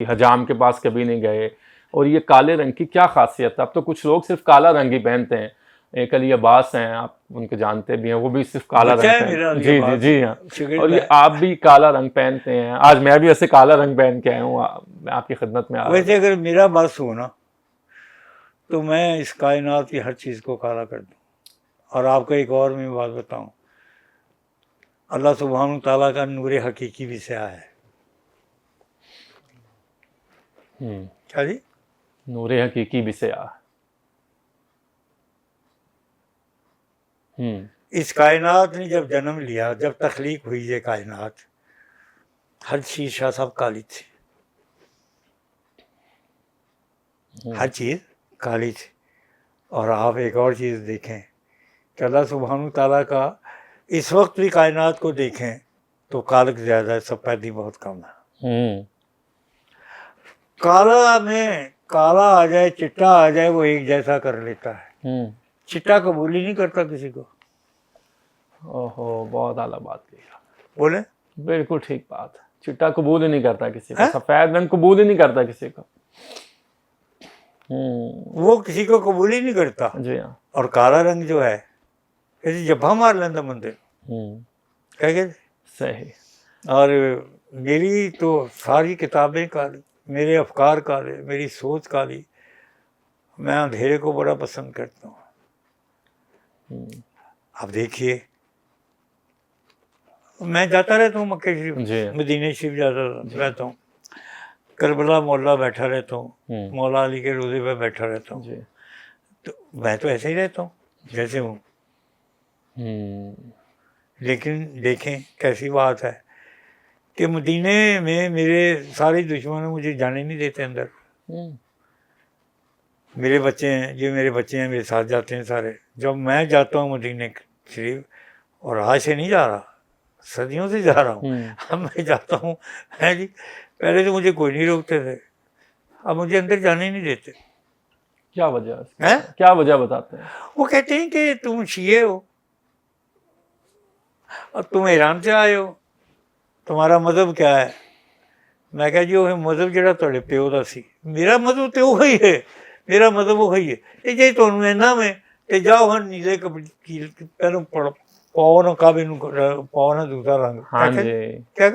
حجام کے پاس کبھی نہیں گئے. اور یہ کالے رنگ کی کیا خاصیت ہے؟ اب تو کچھ لوگ صرف کالا رنگ ہی پہنتے ہیں. ایک علی عباس ہیں، آپ ان کو جانتے بھی ہیں، وہ بھی صرف کالا رنگ پہنتے ہیں. جی جی جی ہاں. اور یہ آپ بھی کالا رنگ پہنتے ہیں. آج میں بھی ایسے کالا رنگ پہن کے آیا ہوں، میں آپ کی خدمت میں آ رہا ہوں. ویسے اگر میرا بس ہو نا تو میں اس کائنات کی ہر چیز کو کالا کر دوں. اور آپ کو ایک اور میں بات بتاؤں، اللہ سبحانہ تعالیٰ کا نور حقیقی بھی سیاہ ہے. کیا جی؟ نور حقیقی بھی سیاہ. اس کائنات نے جب جنم لیا، جب تخلیق ہوئی یہ کائنات، ہر چیز شاہ صاحب کالی تھی، ہر چیز کالی تھی. اور آپ ایک اور چیز دیکھیں کہ اللہ سبحانہ تعالیٰ کا اس وقت بھی کائنات کو دیکھیں تو کالک زیادہ ہے، سفیدی بہت کم ہے. کالا میں کالا آ جائے، چٹا آ جائے، وہ ایک جیسا کر لیتا ہے. چٹا قبول ہی نہیں کرتا کسی کو. اوہو، بہت اعلیٰ بات کہی. بولے بالکل ٹھیک بات. چٹا قبول ہی نہیں کرتا کسی کو، سفید رنگ قبول ہی نہیں کرتا کسی کو. وہ کسی کو قبول ہی نہیں کرتا. جی ہاں. اور کالا رنگ جو ہے ایسی جبھا مار لینا بندے کہہ کے. صحیح. اور میری تو ساری کتابیں کالی، میرے افکار کالے، میری سوچ کالی. میں اندھیرے کو بڑا پسند کرتا ہوں. اب دیکھیے، میں جاتا رہتا ہوں مکہ شریف، مدینہ شریف جاتا رہتا ہوں، کربلا مولا بیٹھا رہتا ہوں، مولا علی کے روزے پہ بیٹھا رہتا ہوں. تو میں تو ایسے ہی رہتا ہوں جیسے ہوں. لیکن دیکھیں کیسی بات ہے کہ مدینے میں میرے سارے دشمن مجھے جانے نہیں دیتے اندر. میرے بچے ہیں، جو میرے بچے ہیں میرے ساتھ جاتے ہیں سارے. جب میں جاتا ہوں مدینہ شریف، اور آج سے نہیں جا رہا، صدیوں سے جا رہا ہوں، اب میں جاتا ہوں جی. پہلے تو مجھے کوئی نہیں روکتے تھے، اب مجھے اندر جانے ہی نہیں دیتے. کیا وجہ ہے؟ کیا وجہ بتاتے ہیں؟ وہ کہتے ہیں کہ تم شیعہ ہو اور تم ایران سے آئے ہو، تمہارا مذہب کیا ہے؟ میں کہا جی وہ مذہب جڑا تھوڑے پیو دا سی، میرا مذہب تو وہی ہے، میرا مذہب وہی ہے. جی تمہیں اینا میں تے جاؤ ہن نیلے کپڑے پہلو پاؤ نہ کعبے نو پاؤ نہ دوسرا رنگ. ہاں جی، کیا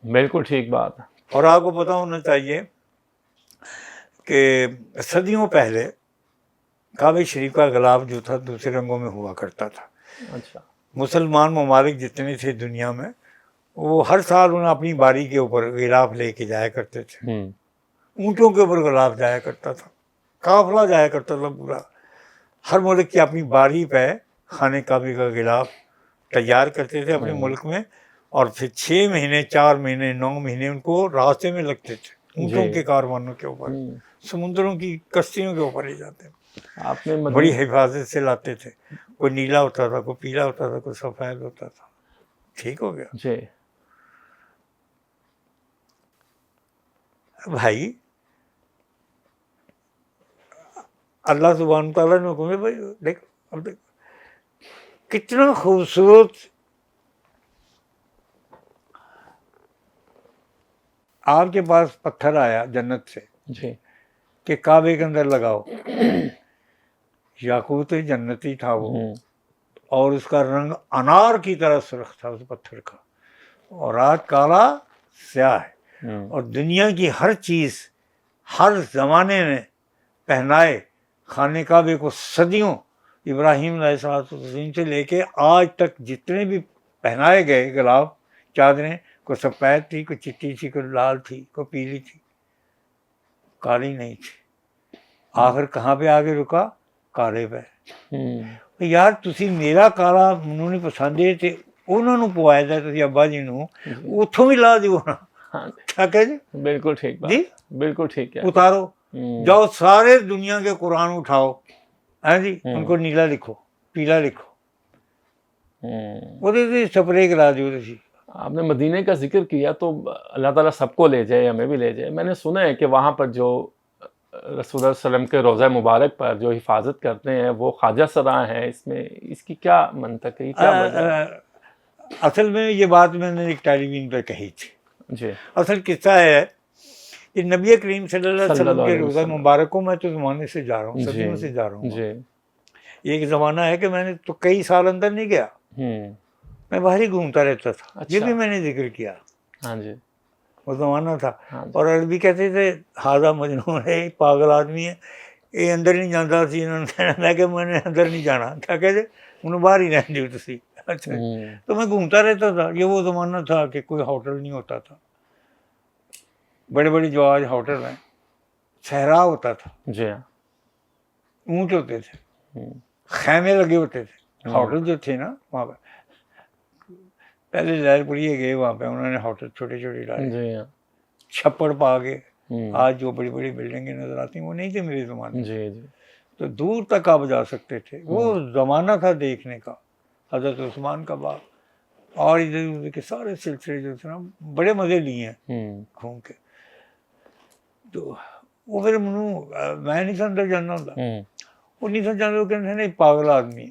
بالکل ٹھیک بات ہے. اور آپ کو پتہ ہونا چاہیے کہ صدیوں پہلے کعبہ شریف کا غلاف جو تھا دوسرے رنگوں میں ہوا کرتا تھا. اچھا. مسلمان ممالک جتنے تھے دنیا میں، وہ ہر سال انہیں اپنی باری کے اوپر غلاف لے کے جایا کرتے تھے. اونٹوں کے اوپر غلاف جایا کرتا تھا، قافلہ جایا کرتا تھا پورا. ہر ملک کی اپنی باری پہ خانہ کعبہ کا غلاف تیار کرتے تھے اپنے ملک میں، اور پھر 6 مہینے 4 مہینے 9 مہینے ان کو راستے میں لگتے تھے، اونٹوں کے کاروانوں کے اوپر، سمندروں کی کشتیوں کے اوپر لے جاتے. آپ نے بڑی حفاظت سے لاتے تھے. کوئی نیلا ہوتا تھا، کوئی پیلا ہوتا تھا، کوئی سفید ہوتا تھا. ٹھیک ہو گیا جی بھائی. اللہ سبحانہ تعالیٰ نے حکم ہے بھائی دیکھ، اب دیکھ کتنا خوبصورت آپ کے پاس پتھر آیا جنت سے جی کہ کعبے کے اندر لگاؤ. یاقوت جنتی تھا وہ، اور اس کا رنگ انار کی طرح سرخ تھا اس پتھر کا، اور آج کالا سیاہ ہے. اور دنیا کی ہر چیز ہر زمانے میں پہنائے خانہ کعبے کو صدیوں، ابراہیم علیہ السلام سے لے کے آج تک جتنے بھی پہنائے گئے غلاف چادریں، کوئی سفید تھی، کوئی چٹی تھی، کوئی لال تھی، کوئی پیلی تھی، کالی نہیں تھی. آخر کہاں پہ آگے رکا؟ کالے پہ. یار تسی میرا کالا منو نہیں پسندے تے انہوں نے پوایا تھا تسی ابا جی نو اتوں بھی لا دیو نا. ٹھیک ہے جی، بالکل ٹھیک بات. جی بالکل ٹھیک ہے. اتارو، جاؤ سارے دنیا کے قرآن اٹھاؤ، ہیں جی ان کو نیلا لکھو، پیلا لکھو، وہ سپرے کرا دیو تسی. آپ نے مدینے کا ذکر کیا تو اللہ تعالیٰ سب کو لے جائے، ہمیں بھی لے جائے. میں نے سنا ہے کہ وہاں پر جو رسول اللہ صلی اللہ علیہ وسلم کے روضہ مبارک پر جو حفاظت کرتے ہیں وہ خواجہ سرا ہیں. اس میں اس کی کیا منطق ہے، کیا وجہ ہے؟ اصل میں یہ بات میں نے ایک ٹیلی ویژن پہ کہی تھی. جی اصل قصہ ہے کہ نبی کریم صلی اللہ علیہ وسلم کے روزہ وسلم. مبارک کو میں تو زمانے سے جا رہا ہوں، جی صدیوں سے جا رہا ہوں. جی ایک زمانہ ہے کہ میں نے تو کئی سال اندر نہیں گیا، میں باہر ہی گھومتا رہتا تھا. یہ بھی میں نے ذکر کیا. ہاں جی وہ زمانہ تھا. ہاں جی. اور عربی کہتے تھے ہاضا مجنون ہے، پاگل آدمی ہے، یہ اندر نہیں جاتا سی. انہوں نے کہنا میں کہ میں نے اندر نہیں جانا. کیا کہتے انہوں باہر ہی رہن دیو تسی. اچھا تو میں گھومتا رہتا تھا. یہ وہ زمانہ تھا کہ کوئی ہوٹل نہیں ہوتا تھا. بڑے بڑے جو آج ہوٹل ہیں، صحرا ہوتا تھا، جی ہاں اونٹ ہوتے تھے، خیمے لگے ہوتے تھے. ہوٹل جو تھے نا وہاں پہ، پہلے لہر پڑیے گئے وہاں پہ، انہوں نے ہوٹل چھوٹے چھوٹے ڈالے، جی ہاں چھپڑ پا کے. آج جو بڑی بڑی بلڈنگیں نظر آتی ہیں وہ نہیں تھے میرے زمانے. جی جی تو دور تک آپ جا سکتے تھے. وہ زمانہ تھا دیکھنے کا. حضرت عثمان کا باغ اور ادھر ادھر کے سارے سلسلے جو تھے نا، بڑے مزے لیے ہیں گھوم کے. تو وہ پھر میں نہیں سمجھا جانا ہوتا، وہ نہیں سمجھا وہ کہتے ہیں نہیں پاگل آدمی.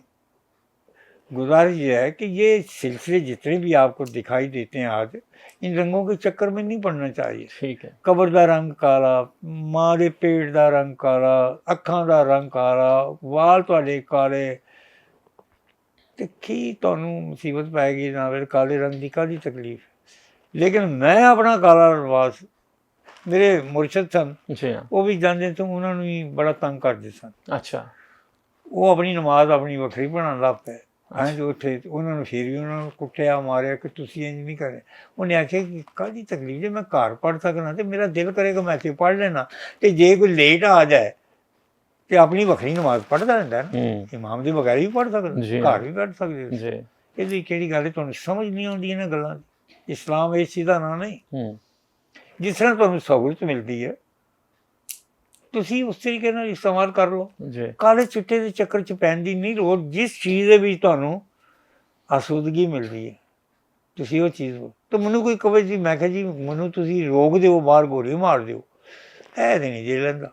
گزارش یہ ہے کہ یہ سلسلے جتنے بھی آپ کو دکھائی دیتے ہیں آج، ان رنگوں کے چکر میں نہیں پڑنا چاہیے. ٹھیک ہے. قبر دا رنگ کالا، ماں دے پیٹ دا رنگ کالا، اکھاں دا رنگ کالا، وال تواڈے کالے، تے کی تانوں مصیبت پائے گی جناب کالے رنگ دی کاہدی تکلیف. لیکن میں اپنا کالا لباس، میرے مرشد سن جی ہاں وہ بھی جانتے تو انہوں نے بھی بڑا تنگ کرتے سن. اچھا وہ اپنی نماز اپنی وکری بناਉਣ ਲੱਗ ਪਏ. جو تھے انہوں نے پھر بھی انہوں نے کٹیا ماریا کہ تسی انج نہیں کرے. انہیں آخیا کہ کاہدی تکلیف جی میں گھر پڑھ سکنا تے میرا دل کرے گا میں اتنے پڑھ لینا. تے جے کوئی لیٹ آ جائے تے اپنی وکری نماز پڑھتا رہتا ہے نا، امام دے بغیر بھی پڑھ سکتا، گھر بھی پڑھ سکتے. جی یہ کہڑی گل ہے تمہیں سمجھ نہیں آتی انہیں گلوں کی. اسلام اس چیز کا نام نہیں. جس طرح تمہیں سہولت ملتی ہے تسی اس طریقے نال استعمال کر لو. کالے چٹے دے چکر چ پین دی نہیں لوڑ. جس چیز دے وچ تانوں آسودگی ملتی ہے تسی وہ چیز ہو. تو منو کوئی کہے جی میں کہ جی منو تسی روک دیو باہر گولی مار دیو، اے تے نہیں جی لیندا.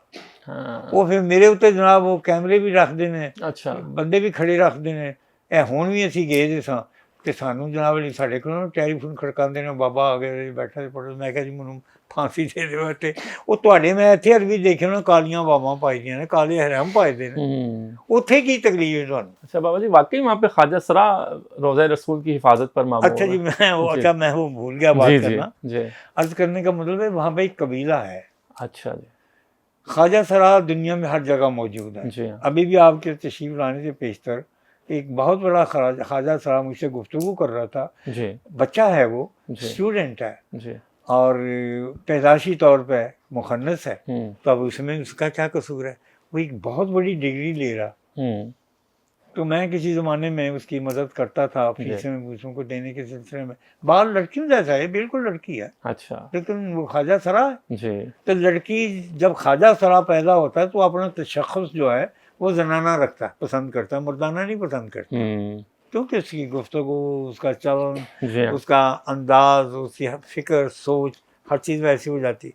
وہ پھر میرے اتنے جناب وہ کیمرے بھی رکھتے ہیں، اچھا بندے بھی کھڑے رکھتے ہیں. اے ہن بھی اسی گئے دے ساں تے سانوں جناب علی ساڈے کولوں ٹیلیفون کھڑکاندے نے، بابا آ گئے بیٹھا تے پڑھو. میں کہ جی منو پھانسی دے دیو. تے وہ تواڈے میں اتنے عربی دیکھے نا کالیاں باواں پائی دیاں نے، کالے احرام پائے دے نے، اتنے کی تکلیف ہے تانوں. اچھا بابا جی واقعی وہاں پہ خواجہ سرا روضہ رسول کی حفاظت پر مامور. اچھا جی میں وہ بھول گیا بات کرنا. جی عرض کرنے کا مطلب ہے وہاں پہ ایک قبیلہ ہے. اچھا جی. خواجہ سرا دنیا میں ہر جگہ موجود ہے. جی ہاں ابھی بھی آپ کے تشریف لانے سے پیشتر ایک بہت بڑا خواجہ سرا مجھ سے گفتگو کر رہا تھا. جی بچہ ہے، وہ اسٹوڈنٹ ہے جی اور پیدائشی طور پہ مخنث ہے. تو اب اس میں اس کا کیا قصور ہے؟ وہ ایک بہت بڑی ڈگری لے رہا. تو میں کسی زمانے میں اس کی مدد کرتا تھا فیسیں دوسروں کو دینے کے سلسلے میں. بال لڑکیوں جیسا ہے، بالکل لڑکی ہے. اچھا لیکن وہ خواجہ سرا ہے. جی تو لڑکی جب خواجہ سرا پیدا ہوتا ہے تو اپنا تشخص جو ہے وہ زنانہ رکھتا ہے، پسند کرتا ہے، مردانہ نہیں پسند کرتا. کیونکہ اس کی گفتگو، اس کا چلن، اس کا انداز، اس کی فکر، سوچ، ہر چیز ویسی ہو جاتی.